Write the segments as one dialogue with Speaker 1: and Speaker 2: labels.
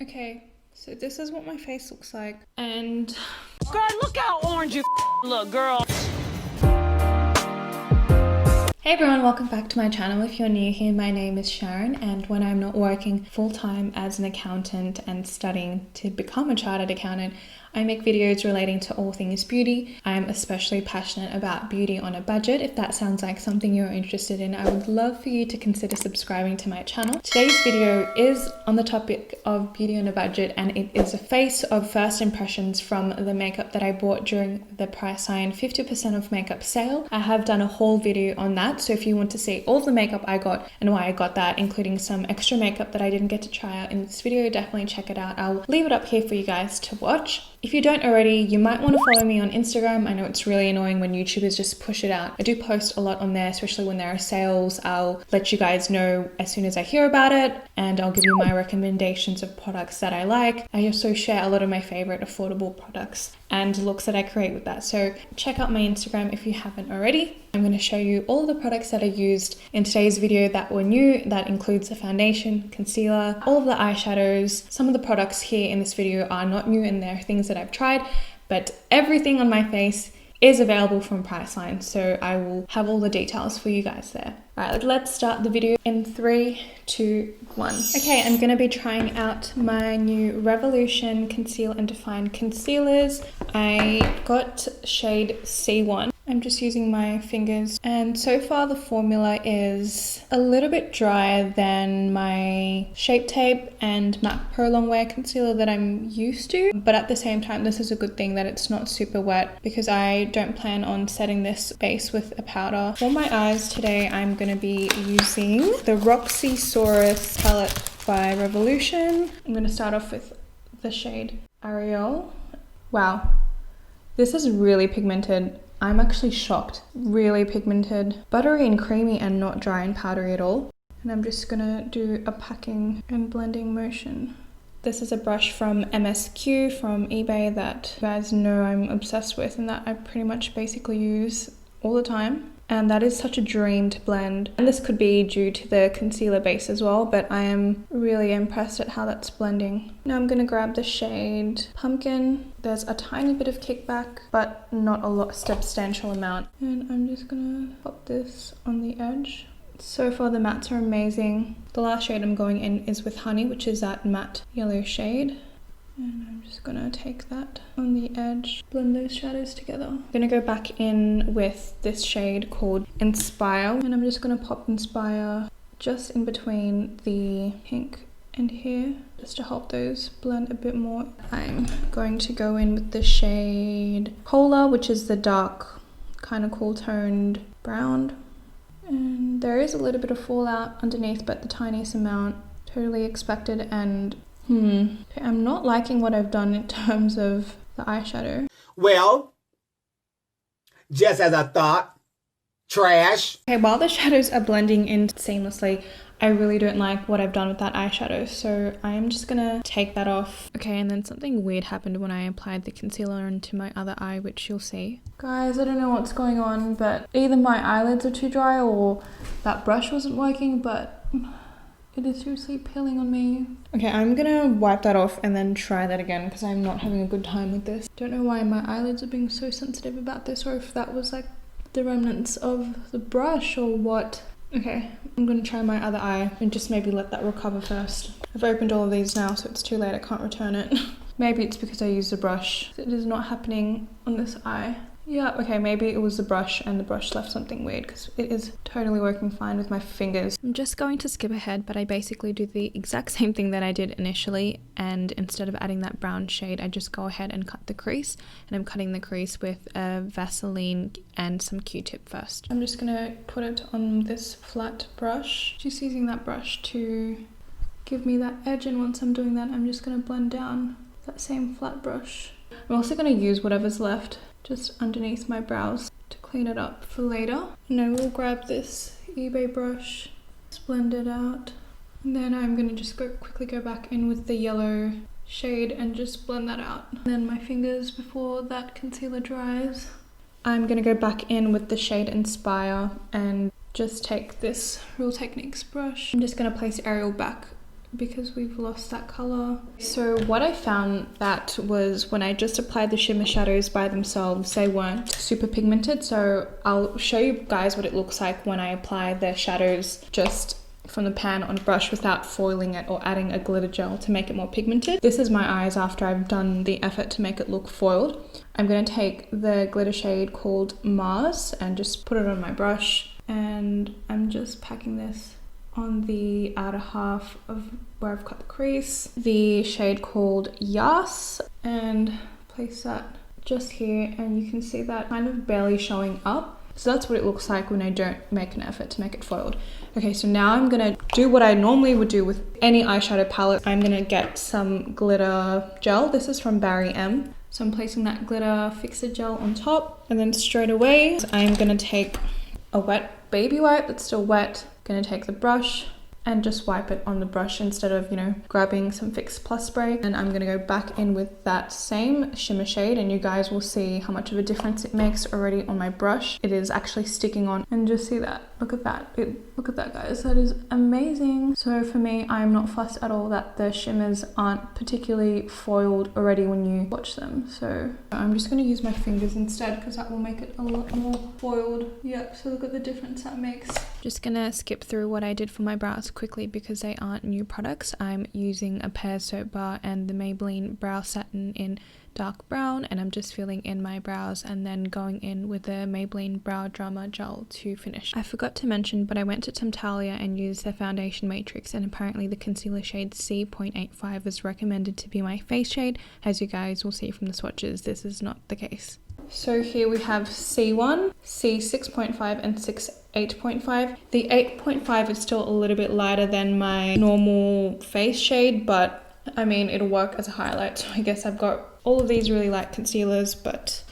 Speaker 1: Okay, so this is what my face looks like, and
Speaker 2: Girl, look how orange you look, girl.
Speaker 1: hey everyone, welcome back to my channel. If you're new here, my name is Sharon, and when I'm not working full-time as an accountant and studying to become a chartered accountant, I make videos relating to all things beauty. I'm especially passionate about beauty on a budget. If that sounds like something you're interested in, I would love for you to consider subscribing to my channel. Today's video is on the topic of beauty on a budget, and it is a face of first impressions from the makeup that I bought during the Priceline 50% off makeup sale. I have done a whole video on that, so if you want to see all of the makeup I got and why I got that, including some extra makeup that I didn't get to try out in this video, definitely check it out. I'll leave it up here for you guys to watch. If you don't already, you might want to follow me on Instagram. I know it's really annoying when YouTubers just push it out. I do post a lot on there, especially when there are sales. I'll let you guys know as soon as I hear about it, and I'll give you my recommendations of products that I like. I also share a lot of my favorite affordable products and looks that I create with that. So check out my Instagram if you haven't already. I'm going to show you all the products that I used in today's video that were new. That includes the foundation, concealer, all of the eyeshadows. Some of the products here in this video are not new and they're things that I've tried, but everything on my face is available from Priceline, so I will have all the details for you guys there. All right, let's start the video in 3, 2, 1. Okay, I'm gonna be trying out my new Revolution Conceal and Define concealers. I got shade C1. I'm just using my fingers, and so far the formula is a little bit drier than my Shape Tape and MAC Pro Longwear concealer that I'm used to, but at the same time this is a good thing that it's not super wet because I don't plan on setting this base with a powder. For my eyes today, I'm going to be using the Roxxsaurus palette by Revolution. I'm going to start off with the shade Ariel. Wow, this is really pigmented. I'm actually shocked. Really pigmented, buttery and creamy, and not dry and powdery at all. And I'm just gonna do a packing and blending motion. This is a brush from MSQ from eBay that you guys know I'm obsessed with and that I pretty much basically use all the time. And that is such a dream to blend. And this could be due to the concealer base as well, but I am really impressed at how that's blending. Now I'm gonna grab the shade Pumpkin. There's a tiny bit of kickback, but not a substantial amount. And I'm just gonna pop this on the edge. So far the mattes are amazing. The last shade I'm going in is with Honey, which is that matte yellow shade. And I'm just gonna take that on the edge, blend those shadows together. I'm gonna go back in with this shade called Inspire, and I'm just gonna pop Inspire just in between the pink and here, just to help those blend a bit more. I'm going to go in with the shade Polar, which is the dark, kind of cool toned brown. And there is a little bit of fallout underneath, but the tiniest amount, totally expected. And I'm not liking what I've done in terms of the eyeshadow.
Speaker 3: Well, just as I thought, trash.
Speaker 1: Okay, while the shadows are blending in seamlessly, I really don't like what I've done with that eyeshadow, so I am just gonna take that off. Okay, and then something weird happened when I applied the concealer into my other eye, which you'll see. Guys, I don't know what's going on, but either my eyelids are too dry or that brush wasn't working, but it is seriously peeling on me. Okay, I'm gonna wipe that off and then try that again because I'm not having a good time with this. Don't know why my eyelids are being so sensitive about this, or if that was like the remnants of the brush or what. Okay, I'm gonna try my other eye and just maybe let that recover first. I've opened all of these now, so it's too late, I can't return it. Maybe it's because I used the brush. It is not happening on this eye. Yeah, okay, maybe it was the brush and the brush left something weird because it is totally working fine with my fingers. I'm just going to skip ahead, but I basically do the exact same thing that I did initially, and instead of adding that brown shade, I just go ahead and cut the crease, and I'm cutting the crease with a Vaseline and some Q-tip first. I'm just gonna put it on this flat brush, just using that brush to give me that edge, and once I'm doing that, I'm just gonna blend down that same flat brush. I'm also gonna use whatever's left just underneath my brows to clean it up for later. And I will grab this eBay brush, just blend it out. And then I'm gonna just quickly go back in with the yellow shade and just blend that out. And then my fingers, before that concealer dries, I'm gonna go back in with the shade Inspire and just take this Real Techniques brush. I'm just gonna place Ariel back because we've lost that color. So what I found that was when I just applied the shimmer shadows by themselves, they weren't super pigmented. So I'll show you guys what it looks like when I apply the shadows just from the pan on a brush without foiling it or adding a glitter gel to make it more pigmented. This is my eyes after I've done the effort to make it look foiled. I'm going to take the glitter shade called Mars and just put it on my brush, and I'm just packing this on the outer half of where I've cut the crease. The shade called Yas, and place that just here, and you can see that kind of barely showing up. So that's what it looks like when I don't make an effort to make it foiled. Okay, so now I'm gonna do what I normally would do with any eyeshadow palette. I'm gonna get some glitter gel. This is from Barry M. So I'm placing that glitter fixer gel on top, and then straight away I'm gonna take a wet baby wipe that's still wet. Gonna take the brush and just wipe it on the brush instead of, you know, grabbing some Fix Plus spray. And I'm gonna go back in with that same shimmer shade, and you guys will see how much of a difference it makes already on my brush. It is actually sticking on, and just see that. Look at that. Look at that, guys. That is amazing. So for me, I'm not fussed at all that the shimmers aren't particularly foiled already when you watch them. So I'm just gonna use my fingers instead because that will make it a lot more foiled. Yep, so look at the difference that makes. Just gonna skip through what I did for my brows quickly because they aren't new products. I'm using a Pear Soap Bar and the Maybelline Brow Satin in dark brown, and I'm just filling in my brows and then going in with the Maybelline Brow Drama Gel to finish. I forgot to mention, but I went to Temptalia and used their foundation matrix, and apparently the concealer shade C.85 is recommended to be my face shade. As you guys will see from the swatches, this is not the case. So here we have C1, C6.5 and 8.5. The 8.5 is still a little bit lighter than my normal face shade, but I mean, it'll work as a highlight. So I guess I've got all of these really light concealers, but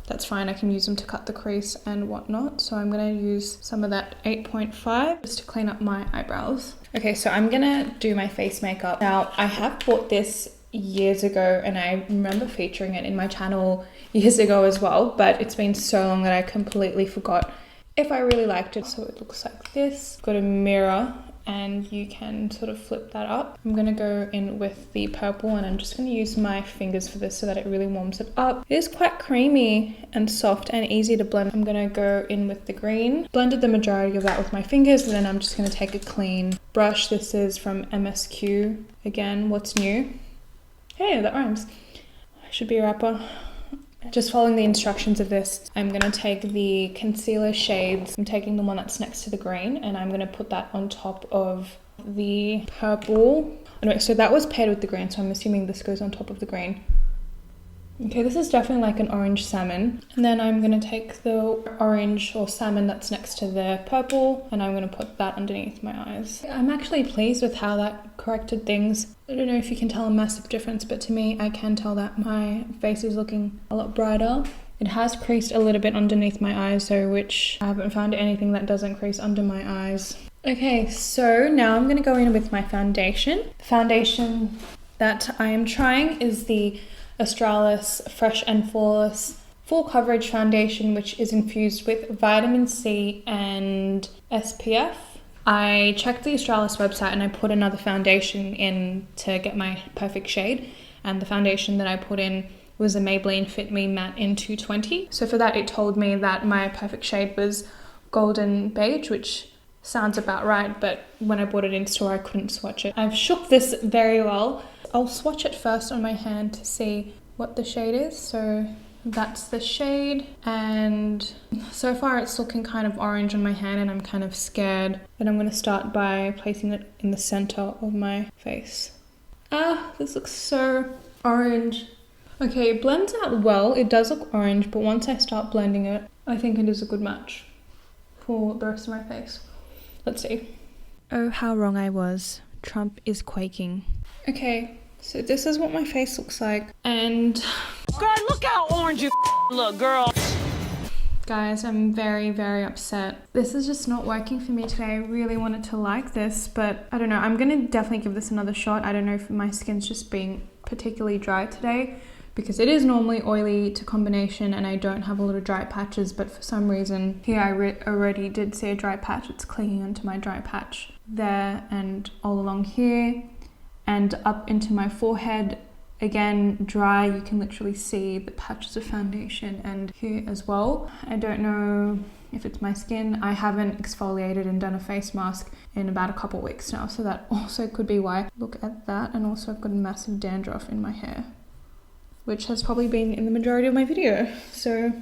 Speaker 1: that's fine. I can use them to cut the crease and whatnot. So I'm gonna use some of that 8.5 just to clean up my eyebrows. Okay, so I'm gonna do my face makeup. Now, I have bought this years ago, and I remember featuring it in my channel years ago as well, but it's been so long that I completely forgot if I really liked it. So it looks like this. Got a mirror, and you can sort of flip that up. I'm gonna go in with the purple, and I'm just gonna use my fingers for this so that it really warms it up. It is quite creamy and soft and easy to blend. I'm gonna go in with the green. Blended the majority of that with my fingers, and then I'm just gonna take a clean brush. This is from MSQ. Again, what's new? Hey, that rhymes. Should be a rapper. Just following the instructions of this, I'm going to take the concealer shades. I'm taking the one that's next to the green, and I'm going to put that on top of the purple. Anyway, so that was paired with the green, so I'm assuming this goes on top of the green. Okay, this is definitely like an orange salmon. And then I'm going to take the orange or salmon that's next to the purple, and I'm going to put that underneath my eyes. I'm actually pleased with how that corrected things. I don't know if you can tell a massive difference, but to me, I can tell that my face is looking a lot brighter. It has creased a little bit underneath my eyes, so which I haven't found anything that doesn't crease under my eyes. Okay, so now I'm going to go in with my foundation. The foundation that I am trying is the Australis Fresh and Flawless Full Coverage Foundation, which is infused with vitamin C and SPF. I checked the Australis website and I put another foundation in to get my perfect shade, and the foundation that I put in was a Maybelline Fit Me Matte in 220. So for that, it told me that my perfect shade was Golden Beige, which sounds about right, but when I bought it in store, I couldn't swatch it. I've shook this very well. I'll swatch it first on my hand to see what the shade is. So that's the shade, and so far it's looking kind of orange on my hand, and I'm kind of scared, but I'm going to start by placing it in the center of my face. This looks so orange. Okay, it blends out well. It does look orange, but once I start blending it, I think it is a good match for the rest of my face. Let's see. Oh, how wrong I was. Trump is quaking. Okay, so this is what my face looks like, and
Speaker 2: Girl, look how orange you look, girl.
Speaker 1: guys, I'm very, very upset. This is just not working for me today. I really wanted to like this, but I don't know. I'm gonna definitely give this another shot. I don't know if my skin's just being particularly dry today, because it is normally oily to combination and I don't have a lot of dry patches, but for some reason here I already did see a dry patch. It's clinging onto my dry patch there and all along here. and up into my forehead. Again, dry, you can literally see the patches of foundation, and here as well. I don't know if it's my skin. I haven't exfoliated and done a face mask in about a couple weeks now, so that also could be why. Look at that. And also I've got a massive dandruff in my hair, which has probably been in the majority of my video, so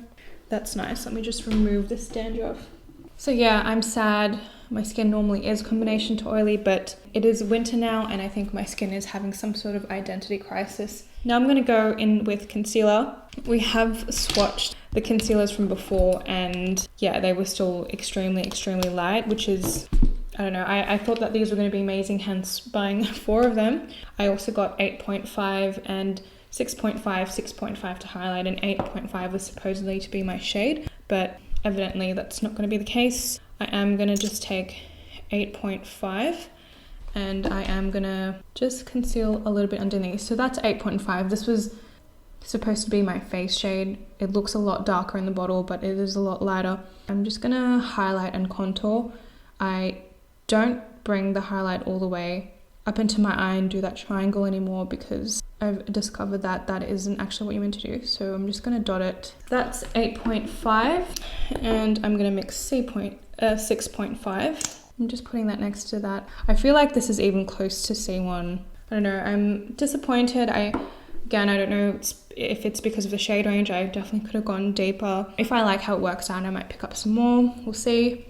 Speaker 1: that's nice. Let me just remove this dandruff. So yeah, I'm sad. My skin normally is combination to oily, but it is winter now and I think my skin is having some sort of identity crisis. Now I'm going to go in with concealer. We have swatched the concealers from before and yeah, they were still extremely light, which is, I don't know, I thought that these were going to be amazing, hence buying 4 of them. I also got 8.5 and 6.5, 6.5 to highlight, and 8.5 was supposedly to be my shade, but evidently that's not going to be the case. I am going to just take 8.5 and I am going to just conceal a little bit underneath. So that's 8.5. This was supposed to be my face shade. It looks a lot darker in the bottle, but it is a lot lighter. I'm just going to highlight and contour. I don't bring the highlight all the way up into my eye and do that triangle anymore because I've discovered that that isn't actually what you're meant to do. So I'm just going to dot it. That's 8.5 and I'm going to mix 6.5. I'm just putting that next to that. I feel like this is even close to C1. I don't know, I'm disappointed. Again, I don't know if it's because of the shade range. I definitely could have gone deeper. If I like how it works out, I might pick up some more. We'll see.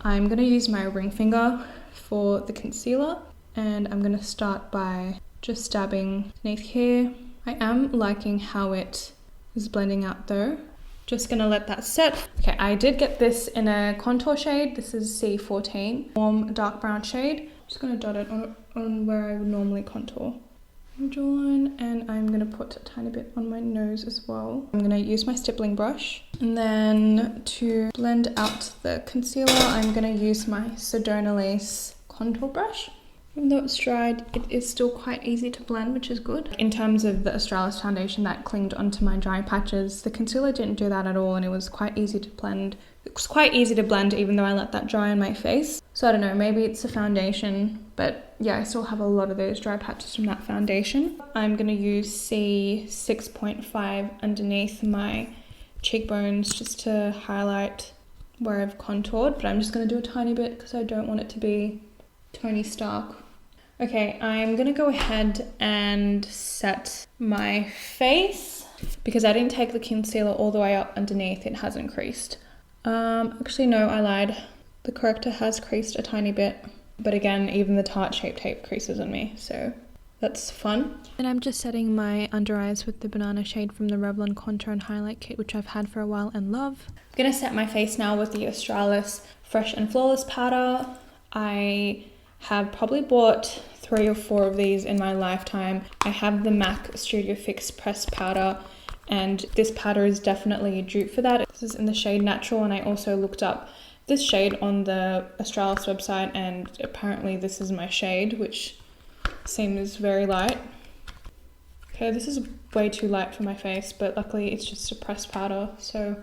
Speaker 1: I'm going to use my ring finger for the concealer and I'm going to start by just dabbing beneath here. I am liking how it is blending out though. Just gonna let that set. Okay, I did get this in a contour shade. This is C14, warm dark brown shade. Just gonna dot it on where I would normally contour. Jawline, and I'm gonna put a tiny bit on my nose as well. I'm gonna use my stippling brush. And then to blend out the concealer, I'm gonna use my Australis contour brush. Even though it's dried, it is still quite easy to blend, which is good. In terms of the Australis foundation that clinged onto my dry patches, the concealer didn't do that at all and it was quite easy to blend. It was quite easy to blend even though I let that dry on my face. So I don't know, maybe it's the foundation, but yeah, I still have a lot of those dry patches from that foundation. I'm gonna use C6.5 underneath my cheekbones just to highlight where I've contoured, but I'm just gonna do a tiny bit because I don't want it to be Tony Stark. Okay, I'm gonna go ahead and set my face because I didn't take the concealer all the way up underneath. It hasn't creased. Actually no, I lied. The corrector has creased a tiny bit, but again, even the Tarte Shape Tape creases on me, so that's fun. And I'm just setting my under eyes with the banana shade from the Revlon Contour and Highlight Kit, which I've had for a while and love. I'm gonna set my face now with the Australis Fresh and Flawless powder. I have probably bought 3 or 4 of these in my lifetime. I have the MAC Studio Fix pressed powder and this powder is definitely a dupe for that. This is in the shade Natural and I also looked up this shade on the Australis website and apparently this is my shade, which seems very light. Okay, this is way too light for my face, but luckily it's just a pressed powder, so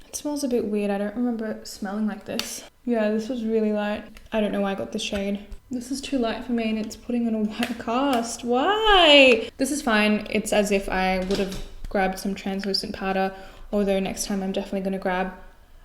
Speaker 1: it smells a bit weird. I don't remember it smelling like this. Yeah, this was really light. I don't know why I got this shade. This is too light for me and it's putting on a white cast. Why? This is fine. It's as if I would have grabbed some translucent powder, although next time I'm definitely going to grab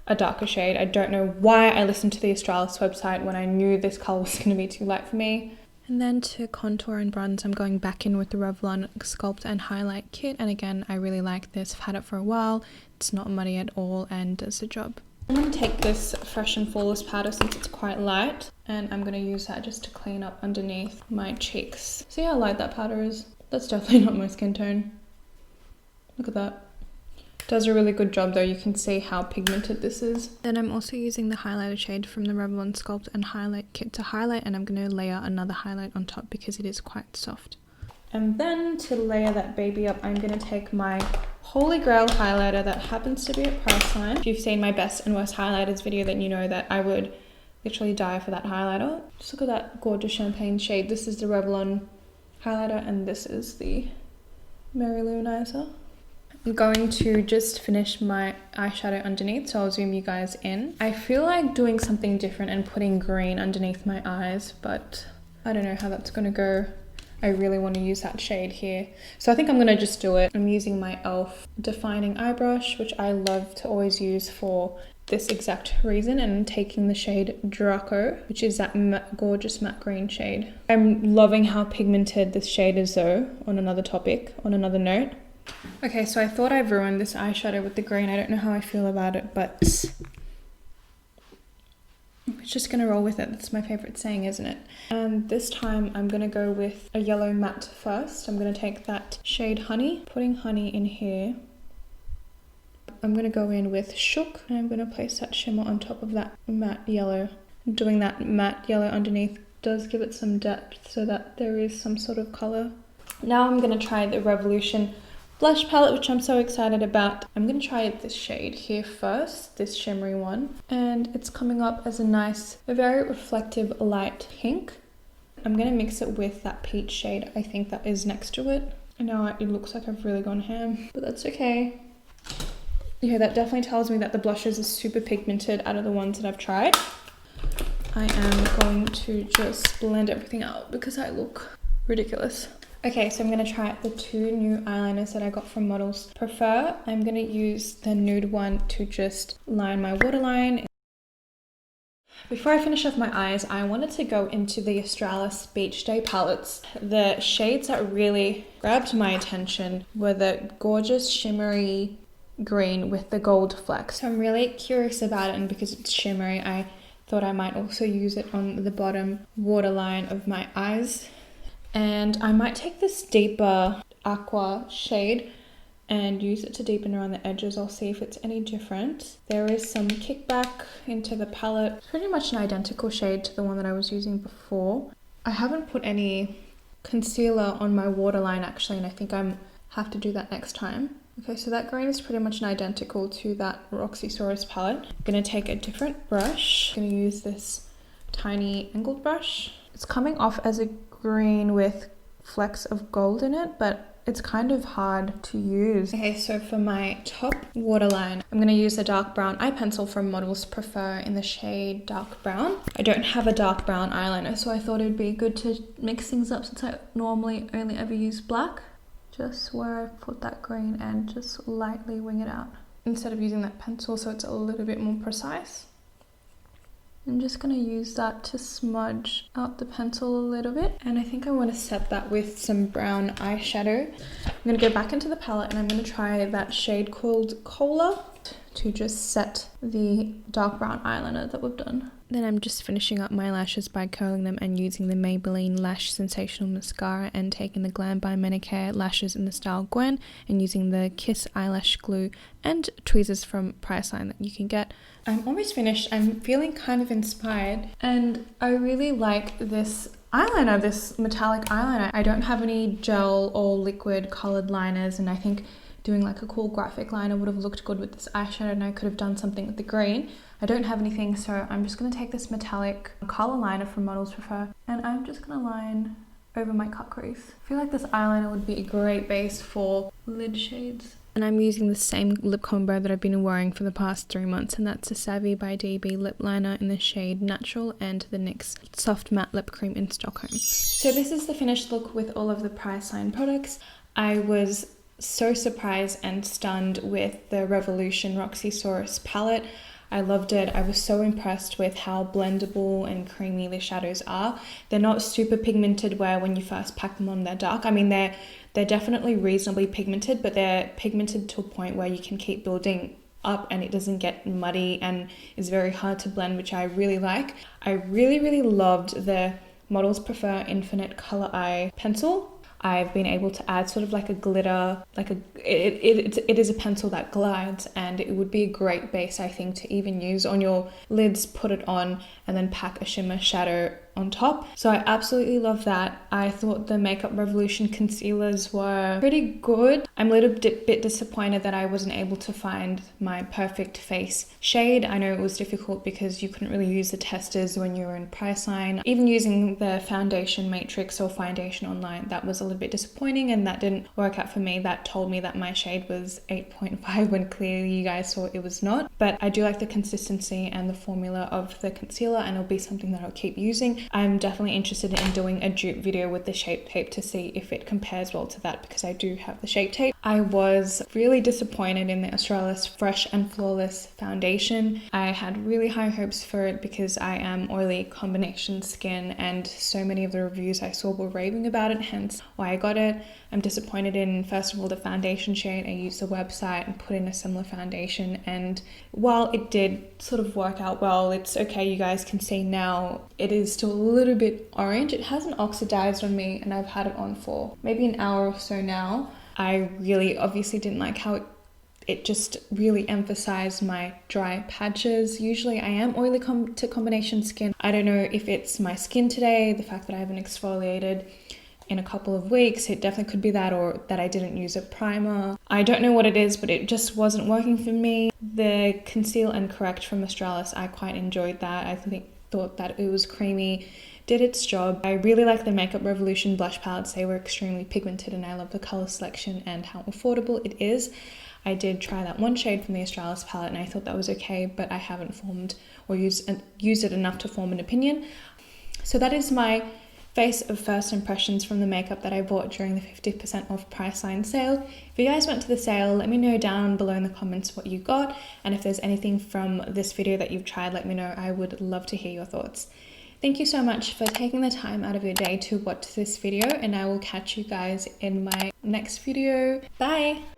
Speaker 1: a darker shade. I don't know why I listened to the Australis website when I knew this colour was going to be too light for me. And then to contour and bronze, I'm going back in with the Revlon Sculpt and Highlight Kit. And again, I really like this. I've had it for a while. It's not muddy at all and does the job. I'm going to take this Fresh and Flawless powder since it's quite light. And I'm going to use that just to clean up underneath my cheeks. See how light that powder is? That's definitely not my skin tone. Look at that. Does a really good job though. You can see how pigmented this is. Then I'm also using the highlighter shade from the Revlon Sculpt and Highlight Kit to highlight, and I'm going to layer another highlight on top because it is quite soft. And then to layer that baby up, I'm going to take my Holy Grail highlighter that happens to be at Priceline. If you've seen my best and worst highlighters video, then you know that I would literally die for that highlighter. Just look at that gorgeous champagne shade. This is the Revlon highlighter and this is the Mary Luminizer. I'm going to just finish my eyeshadow underneath, so I'll zoom you guys in. I feel like doing something different and putting green underneath my eyes, but I don't know how that's gonna go. I really want to use that shade here. So I think I'm going to just do it. I'm using my e.l.f. defining eye brush, which I love to always use for this exact reason, and I'm taking the shade Draco, which is that gorgeous matte green shade. I'm loving how pigmented this shade is though, on another topic, on another note. Okay, so I thought I've ruined this eyeshadow with the green. I don't know how I feel about it, but it's just gonna roll with it. That's my favorite saying, isn't it? And this time I'm gonna go with a yellow matte first. I'm gonna take that shade Honey, putting Honey in here. I'm going to go in with Shook, and I'm going to place that shimmer on top of that matte yellow. Doing that matte yellow underneath does give it some depth so that there is some sort of colour. Now I'm going to try the Revolution blush palette, which I'm so excited about. I'm going to try this shade here first, this shimmery one. And it's coming up as a very reflective light pink. I'm going to mix it with that peach shade, I think that is next to it. And now it looks like I've really gone ham, but that's okay. Yeah, that definitely tells me that the blushes are super pigmented out of the ones that I've tried. I am going to just blend everything out because I look ridiculous. Okay, so I'm going to try the two new eyeliners that I got from Models Prefer. I'm going to use the nude one to just line my waterline. Before I finish off my eyes, I wanted to go into the Australis Beach Day palettes. The shades that really grabbed my attention were the gorgeous shimmery green with the gold flecks. So I'm really curious about it, and because it's shimmery, I thought I might also use it on the bottom waterline of my eyes. And I might take this deeper aqua shade and use it to deepen around the edges. I'll see if it's any different. There is some kickback into the palette. It's pretty much an identical shade to the one that I was using before. I haven't put any concealer on my waterline actually, and I think I have to do that next time. Okay, so that green is pretty much an identical to that Roxxsaurus palette. I'm gonna take a different brush. I'm gonna use this tiny angled brush. It's coming off as a green with flecks of gold in it, but it's kind of hard to use. Okay, so for my top waterline, I'm gonna use a dark brown eye pencil from Models Prefer in the shade Dark Brown. I don't have a dark brown eyeliner, so I thought it'd be good to mix things up since I normally only ever use black. Just where I put that green and just lightly wing it out instead of using that pencil, so it's a little bit more precise. I'm just going to use that to smudge out the pencil a little bit, and I think I want to set that with some brown eyeshadow. I'm going to go back into the palette and I'm going to try that shade called Cola to just set the dark brown eyeliner that we've done. Then I'm just finishing up my lashes by curling them and using the Maybelline Lash Sensational Mascara and taking the Glam by Manicare lashes in the style Gwen and using the Kiss eyelash glue and tweezers from Priceline that you can get. I'm almost finished. I'm feeling kind of inspired and I really like this eyeliner, this metallic eyeliner. I don't have any gel or liquid colored liners, and I think doing like a cool graphic liner would have looked good with this eyeshadow, and I could have done something with the green. I don't have anything, so I'm just going to take this metallic color liner from Models Prefer and I'm just going to line over my cut crease. I feel like this eyeliner would be a great base for lid shades. And I'm using the same lip combo that I've been wearing for the past 3 months, and that's the Savvy by DB lip liner in the shade Natural and the NYX Soft Matte Lip Cream in Stockholm. So this is the finished look with all of the Priceline products. I was so surprised and stunned with the Revolution Roxxsaurus palette. I loved it. I was so impressed with how blendable and creamy the shadows are. They're not super pigmented where when you first pack them on they're dark. I mean, they're definitely reasonably pigmented, but they're pigmented to a point where you can keep building up and it doesn't get muddy and is very hard to blend, which I really like. I really loved the Models Prefer Infinite Color Eye pencil. I've been able to add sort of like a glitter, it is a pencil that glides, and it would be a great base, I think, to even use on your lids, put it on and then pack a shimmer shadow on top. So I absolutely love that. I thought the Makeup Revolution concealers were pretty good. I'm a little bit disappointed that I wasn't able to find my perfect face shade. I know it was difficult because you couldn't really use the testers when you were in Priceline. Even using the foundation matrix or foundation online, that was a little bit disappointing, and that didn't work out for me. That told me that my shade was 8.5 when clearly you guys saw it was not. But I do like the consistency and the formula of the concealer. concealer, and it'll be something that I'll keep using. I'm definitely interested in doing a dupe video with the Shape Tape to see if it compares well to that, because I do have the Shape Tape. I was really disappointed in the Australis Fresh and Flawless foundation. I had really high hopes for it because I am oily combination skin, and so many of the reviews I saw were raving about it, hence why I got it. I'm disappointed in, first of all, the foundation shade. I used the website and put in a similar foundation, and while it did sort of work out well, it's okay, you guys can see now it is still a little bit orange. It hasn't oxidized on me, and I've had it on for maybe an hour or so now. I really obviously didn't like how it just really emphasized my dry patches. Usually I am oily to combination skin. I don't know if it's my skin today, the fact that I haven't exfoliated in a couple of weeks. It definitely could be that, or that I didn't use a primer. I don't know what it is, but it just wasn't working for me. The Conceal and Correct from Australis, I quite enjoyed that. I thought that it was creamy, did its job. I really like the Makeup Revolution blush palettes. They were extremely pigmented, and I love the color selection and how affordable it is. I did try that one shade from the Australis palette, and I thought that was okay, but I haven't formed or used it enough to form an opinion. So that is my face of first impressions from the makeup that I bought during the 50% off Priceline sale. If you guys went to the sale, let me know down below in the comments what you got, and if there's anything from this video that you've tried, let me know. I would love to hear your thoughts. Thank you so much for taking the time out of your day to watch this video, and I will catch you guys in my next video. Bye!